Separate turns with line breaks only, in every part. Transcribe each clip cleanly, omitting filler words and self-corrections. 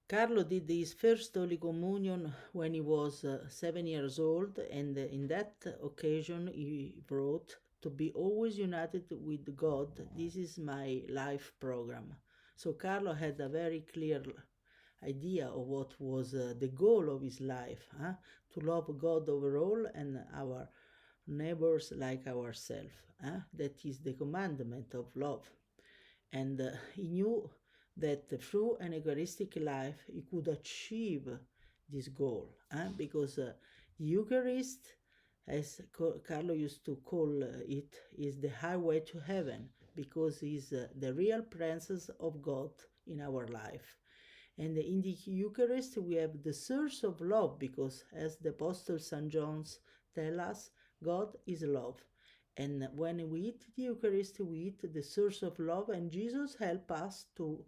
Carlo did his first Holy Communion when he was 7 years old, and in that occasion he wrote, "To be always united with God, this is my life program." So Carlo had a very clear idea of what was the goal of his life, to love God overall and our neighbors like ourselves. That is the commandment of love. And he knew that through an Eucharistic life he could achieve this goal, because the Eucharist, as Carlo used to call it, is the highway to heaven, because it's the real presence of God in our life. And in the Eucharist we have the source of love, because as the Apostle St. John tell us, God is love. And when we eat the Eucharist, we eat the source of love, and Jesus help us to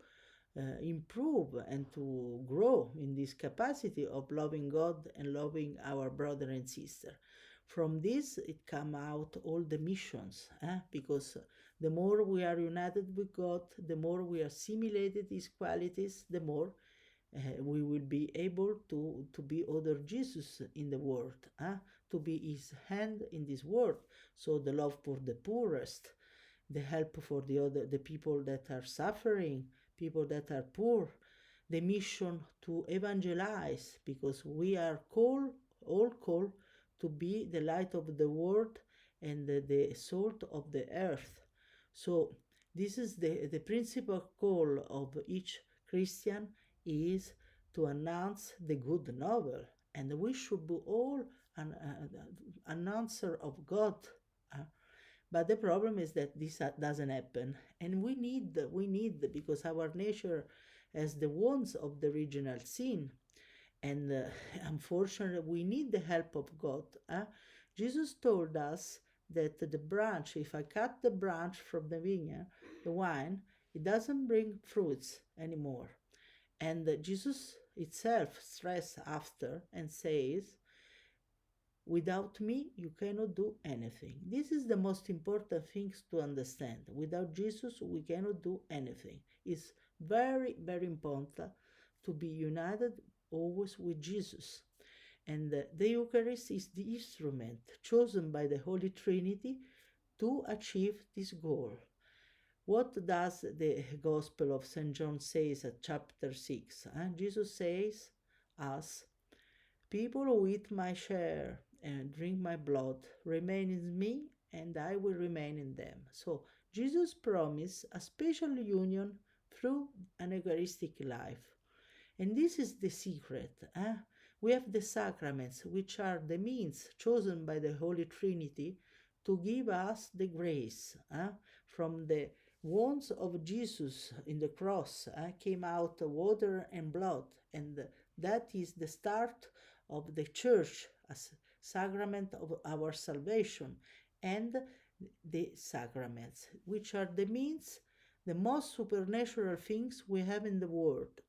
improve and to grow in this capacity of loving God and loving our brother and sister. From this, it come out all the missions, because the more we are united with God, the more we assimilated His qualities, the more we will be able to be other Jesus in the world, to be His hand in this world. So the love for the poorest, the help for the people that are suffering, people that are poor, the mission to evangelize, because we are all called to be the light of the world and the salt of the earth. So this is the principal call of each Christian, is to announce the good novel, and we should be all an announcer of God. But the problem is that this doesn't happen, and we need because our nature has the wounds of the original sin, and unfortunately we need the help of God. Jesus told us that the branch, if I cut the branch from the vineyard, the vine, it doesn't bring fruits anymore. And Jesus itself stressed after and says, without me, you cannot do anything. This is the most important things to understand. Without Jesus, we cannot do anything. It's very, very important to be united always with Jesus. And the Eucharist is the instrument chosen by the Holy Trinity to achieve this goal. What does the Gospel of St. John says at chapter 6? Jesus says us, people who eat my share and drink my blood remain in me, and I will remain in them. So Jesus promised a special union through an Eucharistic life. And this is the secret. We have the sacraments, which are the means chosen by the Holy Trinity to give us the grace. From the wounds of Jesus in the cross came out water and blood, and that is the start of the church as sacrament of our salvation, and the sacraments, which are the means, the most supernatural things we have in the world,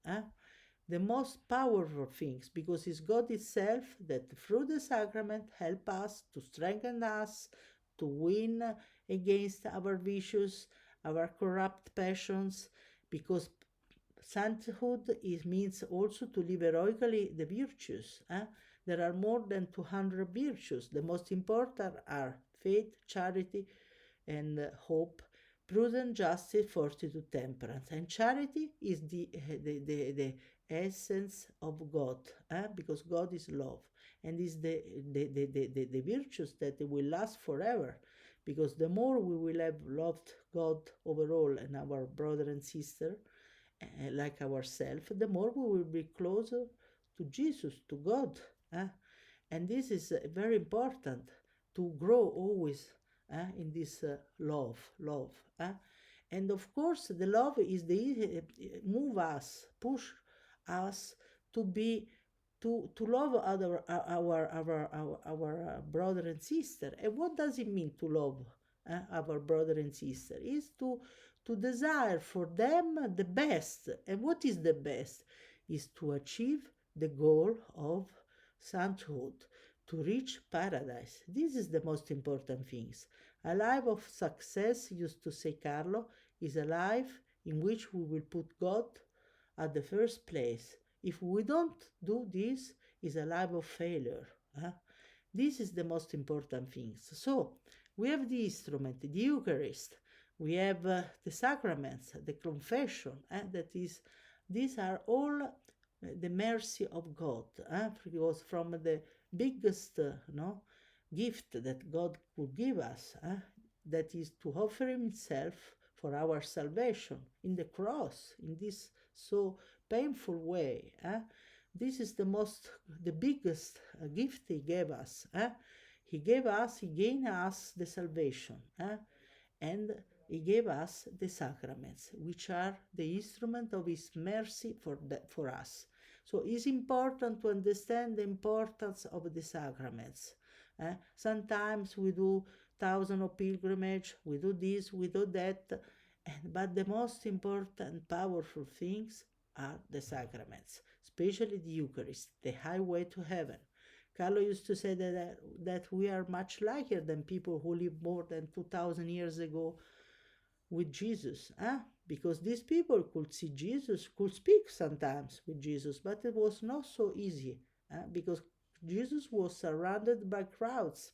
the most powerful things, because it's God itself that through the sacrament help us to strengthen us, to win against our vicious, our corrupt passions, because sainthood means also to live heroically the virtues. There are more than 200 virtues. The most important are faith, charity, and hope, prudence, justice, fortitude, temperance. And charity is the essence of God, because God is love, and is the virtues that will last forever. Because the more we will have loved God overall and our brother and sister, like ourselves, the more we will be closer to Jesus, to God. And this is very important to grow always in this love. And of course, the love is the move us, push us to be to love our brother and sister. And what does it mean to love our brother and sister? Is to desire for them the best. And what is the best? Is to achieve the goal of sainthood, to reach paradise. This is the most important things. A life of success, used to say Carlo, is a life in which we will put God at the first place, If we don't do this, it's a life of failure. This is the most important thing. So we have the instrument, the Eucharist. We have the sacraments, the confession. That is, these are all the mercy of God. Because from the biggest gift that God could give us, that is to offer Himself for our salvation in the cross, in this so painful way. This is the biggest gift He gave us. He gained us the salvation, and He gave us the sacraments, which are the instrument of His mercy for us. So it's important to understand the importance of the sacraments. Sometimes we do thousands of pilgrimage, we do this, we do that, but the most important, powerful things are the sacraments, especially the Eucharist, the highway to heaven. Carlo used to say that we are much luckier than people who lived more than 2,000 years ago with Jesus, because these people could see Jesus, could speak sometimes with Jesus, but it was not so easy, because Jesus was surrounded by crowds.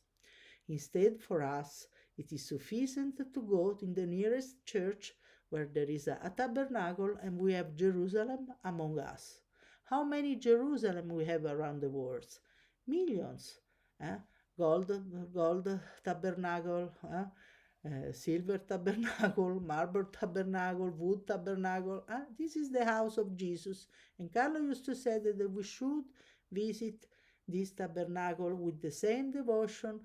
Instead, for us, it is sufficient to go in the nearest church where there is a tabernacle and we have Jerusalem among us. How many Jerusalem we have around the world? Millions. Gold tabernacle, silver tabernacle, marble tabernacle, wood tabernacle. This is the house of Jesus. And Carlo used to say that we should visit this tabernacle with the same devotion,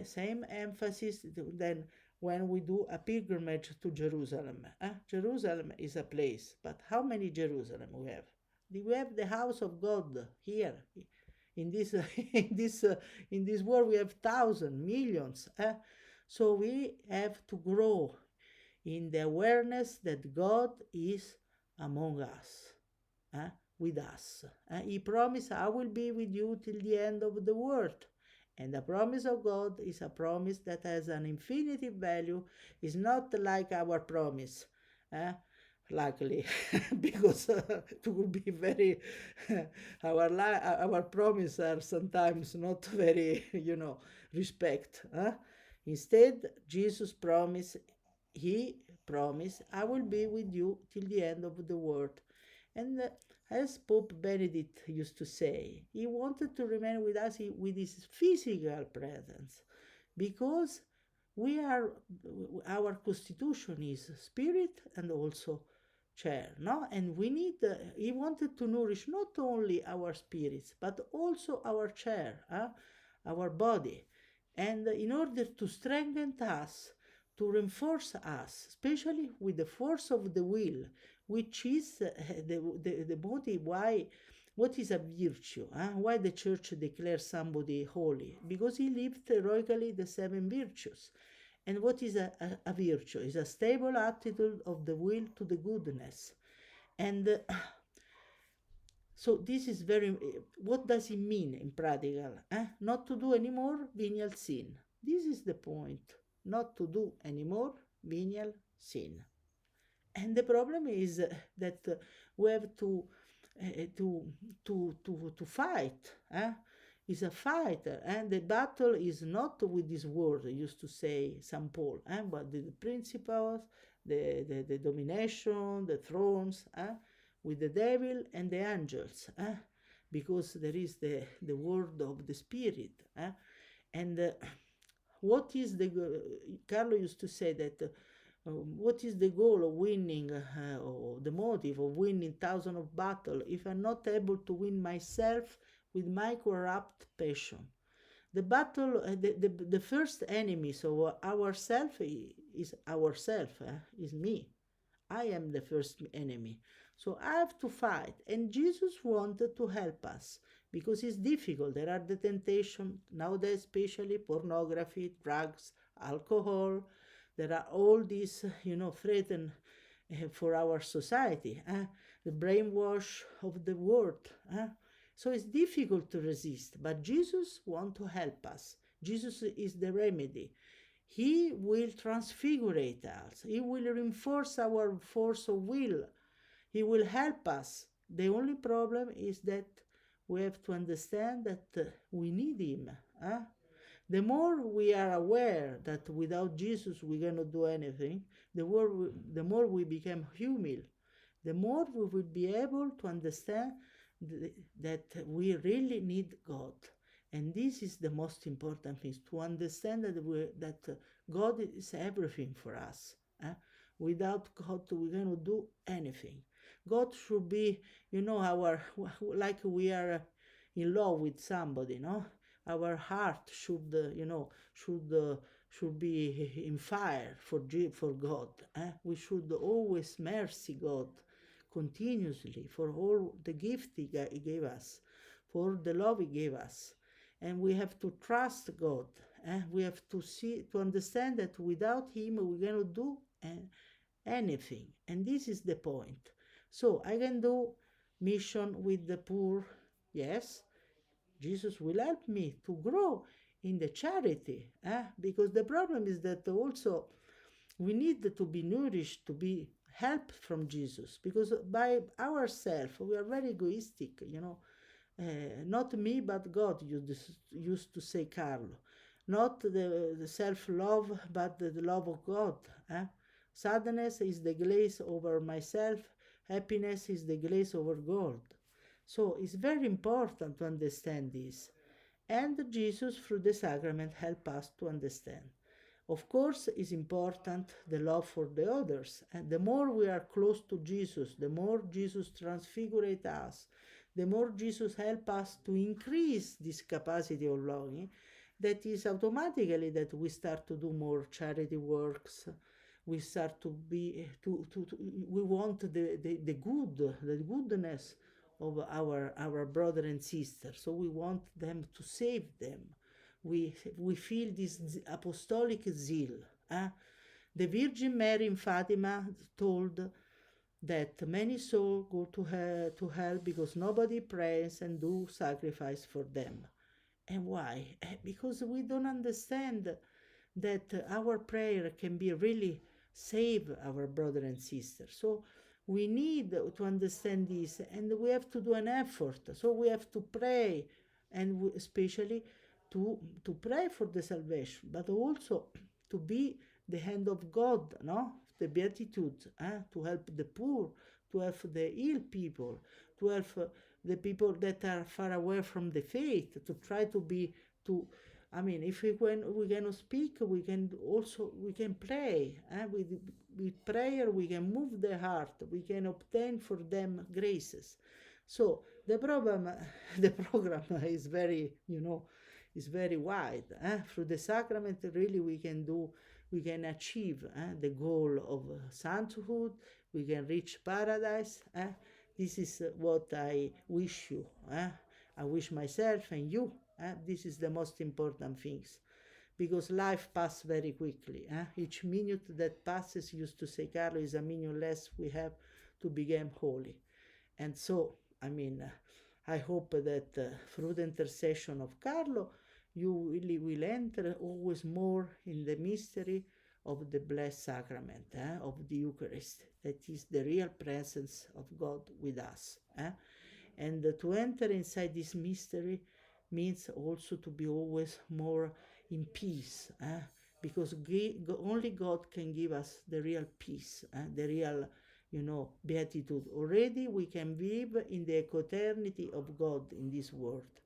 same emphasis than when we do a pilgrimage to Jerusalem. Jerusalem is a place, but how many Jerusalem we have? We have the house of God here. In this in this world, we have thousands, millions. So we have to grow in the awareness that God is among us, with us. He promised, I will be with you till the end of the world. And the promise of God is a promise that has an infinite value. It's not like our promise, luckily, because it would be very, our promises are sometimes not very, respect. Instead, Jesus promised, He promised, I will be with you till the end of the world. And as Pope Benedict used to say, he wanted to remain with us with his physical presence, because our constitution is spirit and also chair, no? And he wanted to nourish not only our spirits, but also our chair, our body. And in order to strengthen us, to reinforce us, especially with the force of the will, which is the motive why, what is a virtue? Why the church declares somebody holy? Because he lived heroically the 7 virtues. And what is a virtue? It's a stable attitude of the will to the goodness. And so this is what does it mean in practical? Not to do any more venial sin. This is the point. Not to do any more venial sin. And the problem is that we have to fight. Is a fighter, and the battle is not with this word, used to say St. Paul, but the principles, the domination, the thrones, with the devil and the angels, because there is the word of the Spirit. And what is Carlo used to say that what is the goal of winning, or the motive of winning thousands of battles, if I'm not able to win myself with my corrupt passion? The battle, the first enemy of ourself is ourself, is me. I am the first enemy. So I have to fight. And Jesus wanted to help us, because it's difficult. There are the temptations nowadays, especially pornography, drugs, alcohol. There are all these, threats for our society. The brainwash of the world. So it's difficult to resist. But Jesus wants to help us. Jesus is the remedy. He will transfigurate us. He will reinforce our force of will. He will help us The only problem is that we have to understand that we need him. Huh? The more we are aware that without Jesus we cannot do anything, the more we become humble, the more we will be able to understand that we really need God. And this is the most important thing, to understand that God is everything for us. Without God, we cannot do anything. God should be, our, like we are in love with somebody, no? Our heart should, should be in fire for God. We should always mercy God continuously for all the gift he gave us, for the love he gave us. And we have to trust God. We have to understand that without him we cannot do anything. And this is the point. So I can do mission with the poor, yes. Jesus will help me to grow in the charity, because the problem is that also we need to be nourished, to be help from Jesus, because by ourselves we are very egoistic, not me but God, used to say Carlo. Not the self-love but the love of God. Sadness is the glaze over myself, happiness is the glaze over God. So it's very important to understand this. And Jesus, through the sacrament, help us to understand. Of course, it's important the love for the others. And the more we are close to Jesus, the more Jesus transfigurates us, the more Jesus helps us to increase this capacity of loving, that is automatically that we start to do more charity works. We start to be, we want the goodness of our brother and sister. So we want them to save them. We feel this apostolic zeal. The Virgin Mary in Fatima told that many souls go to hell because nobody prays and do sacrifice for them. And why? Because we don't understand that our prayer can be really save our brother and sister. So we need to understand this, and we have to do an effort. So we have to pray, and especially to pray for the salvation, but also to be the hand of God, no? The Beatitudes, to help the poor, to help the ill people, to help the people that are far away from the faith, to try to be, if we cannot speak, we can pray. With prayer, we can move the heart. We can obtain for them graces. So the program is very, is very wide. Through the sacrament, really, we can achieve the goal of sainthood. We can reach paradise. This is what I wish you. I wish myself and you. This is the most important things, because life passes very quickly. Each minute that passes, used to say Carlo, is a minute less we have to become holy. And so, I hope that through the intercession of Carlo, you really will enter always more in the mystery of the Blessed Sacrament, of the Eucharist, that is the real presence of God with us. And to enter inside this mystery means also to be always more in peace, because only God can give us the real peace, the real, beatitude. Already we can live in the eternity of God in this world,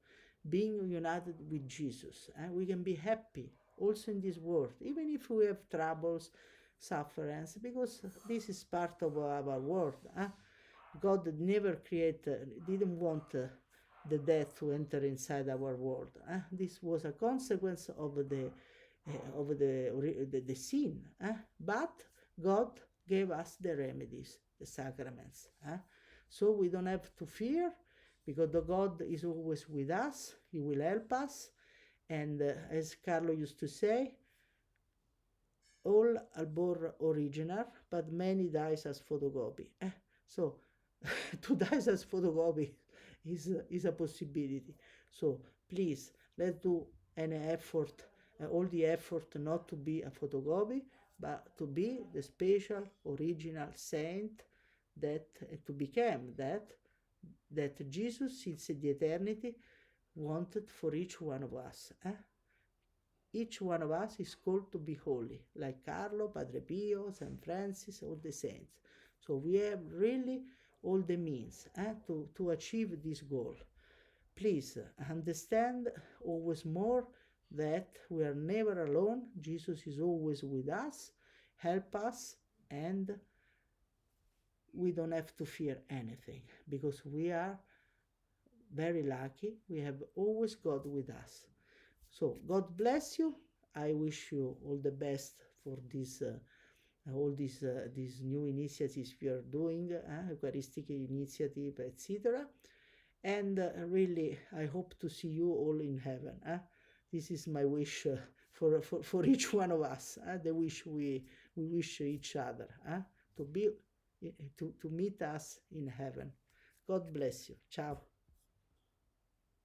being united with Jesus. We can be happy also in this world, even if we have troubles, sufferings, because this is part of our world. God never didn't want the death to enter inside our world. This was a consequence of the sin. But God gave us the remedies, the sacraments. So we don't have to fear, because the God is always with us. He will help us. And as Carlo used to say, all are born original, but many dies as photocopy. So to die as photocopy is a possibility. So please, let's do an effort, all the effort not to be a photocopy, but to be the special original saint, that to become that that Jesus, since the eternity, wanted for each one of us. Each one of us is called to be holy, like Carlo, Padre Pio, St. Francis, all the saints. So we have really all the means to achieve this goal. Please understand always more that we are never alone. Jesus is always with us, help us, and we don't have to fear anything because we are very lucky. We have always God with us. So God bless you. I wish you all the best for this all these new initiatives we are doing, Eucharistic initiative, etc. And really, I hope to see you all in heaven. This is my wish for each one of us. The wish we wish each other to be to meet us in heaven. God bless you. Ciao.